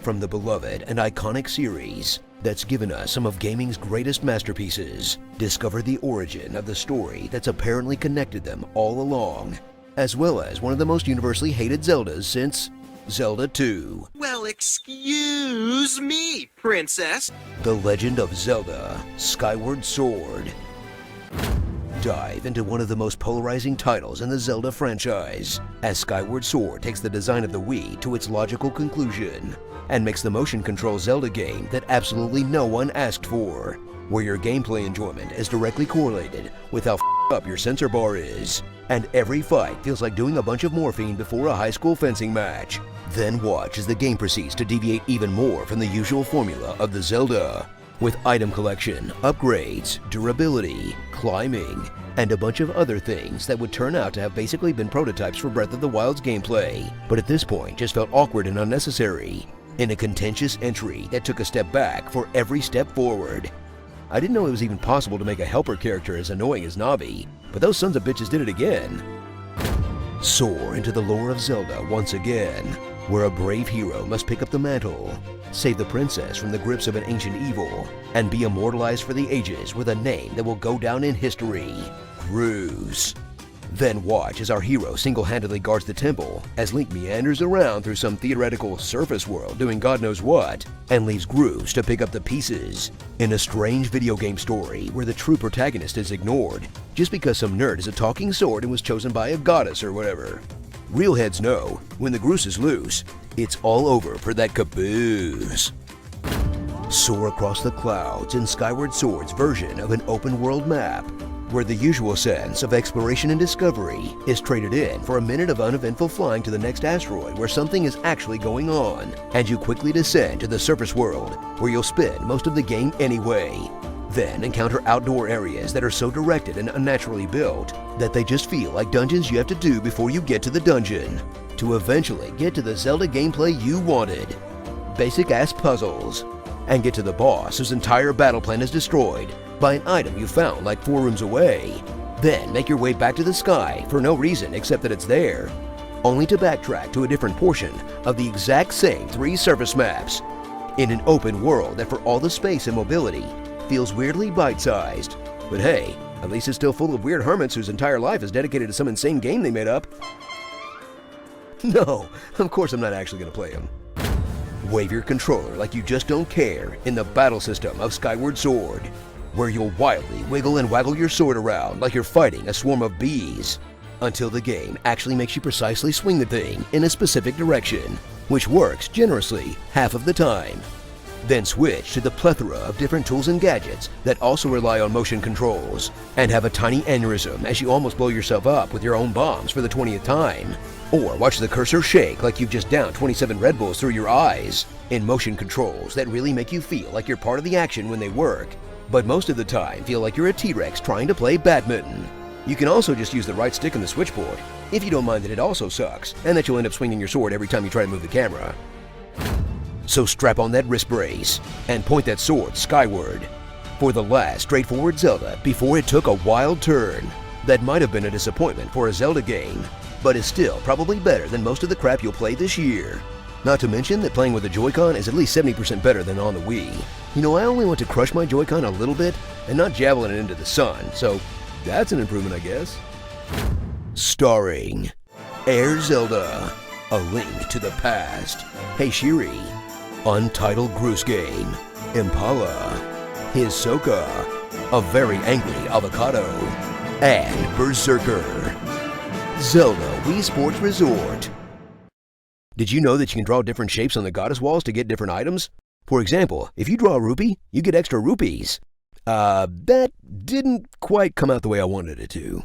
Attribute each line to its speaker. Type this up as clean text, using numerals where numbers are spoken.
Speaker 1: From the beloved and iconic series that's given us some of gaming's greatest masterpieces, discover the origin of the story that's apparently connected them all along, as well as one of the most universally hated Zeldas since Zelda 2.
Speaker 2: Well, excuse me, princess.
Speaker 1: The Legend of Zelda Skyward Sword. Dive into one of the most polarizing titles in the Zelda franchise, as Skyward Sword takes the design of the Wii to its logical conclusion and makes the motion control Zelda game that absolutely no one asked for, where your gameplay enjoyment is directly correlated with how up your sensor bar is, and every fight feels like doing a bunch of morphine before a high school fencing match. Then watch as the game proceeds to deviate even more from the usual formula of the Zelda, with item collection, upgrades, durability, climbing, and a bunch of other things that would turn out to have basically been prototypes for Breath of the Wild's gameplay, but at this point just felt awkward and unnecessary, in a contentious entry that took a step back for every step forward. I didn't know it was even possible to make a helper character as annoying as Navi, but those sons of bitches did it again. Soar into the lore of Zelda once again, where a brave hero must pick up the mantle, save the princess from the grips of an ancient evil, and be immortalized for the ages with a name that will go down in history: Gruz. Then watch as our hero single-handedly guards the temple, as Link meanders around through some theoretical surface world doing God knows what, and leaves Gruz to pick up the pieces, in a strange video game story where the true protagonist is ignored, just because some nerd is a talking sword and was chosen by a goddess or whatever. Real heads know, when the Gruz is loose, it's all over for that caboose. Soar across the clouds in Skyward Sword's version of an open-world map, where the usual sense of exploration and discovery is traded in for a minute of uneventful flying to the next asteroid where something is actually going on, and you quickly descend to the surface world, where you'll spend most of the game anyway. Then encounter outdoor areas that are so directed and unnaturally built that they just feel like dungeons you have to do before you get to the dungeon, to eventually get to the Zelda gameplay you wanted. Basic-ass puzzles, and get to the boss whose entire battle plan is destroyed by an item you found like 4 rooms away. Then make your way back to the sky for no reason except that it's there, only to backtrack to a different portion of the exact same 3 surface maps, in an open world that for all the space and mobility feels weirdly bite-sized. But hey, at least it's still full of weird hermits whose entire life is dedicated to some insane game they made up. No, of course I'm not actually going to play them. Wave your controller like you just don't care in the battle system of Skyward Sword, where you'll wildly wiggle and waggle your sword around like you're fighting a swarm of bees, until the game actually makes you precisely swing the thing in a specific direction, which works generously half of the time. Then switch to the plethora of different tools and gadgets that also rely on motion controls, and have a tiny aneurysm as you almost blow yourself up with your own bombs for the 20th time. Or watch the cursor shake like you've just downed 27 Red Bulls through your eyes, in motion controls that really make you feel like you're part of the action when they work, but most of the time feel like you're a T-Rex trying to play badminton. You can also just use the right stick on the switchboard, if you don't mind that it also sucks, and that you'll end up swinging your sword every time you try to move the camera. So strap on that wrist brace, and point that sword skyward, for the last straightforward Zelda before it took a wild turn that might have been a disappointment for a Zelda game, but is still probably better than most of the crap you'll play this year. Not to mention that playing with a Joy-Con is at least 70% better than on the Wii. You know, I only want to crush my Joy-Con a little bit and not javelin it into the sun, so that's an improvement, I guess. Starring Air Zelda, A Link to the Past, Hey Shiri, Untitled Gruz Game, Impala, Hisoka, A Very Angry Avocado, and Berserker. Zelda Wii Sports Resort. Did you know that you can draw different shapes on the goddess walls to get different items? For example, if you draw a rupee, you get extra rupees. That didn't quite come out the way I wanted it to.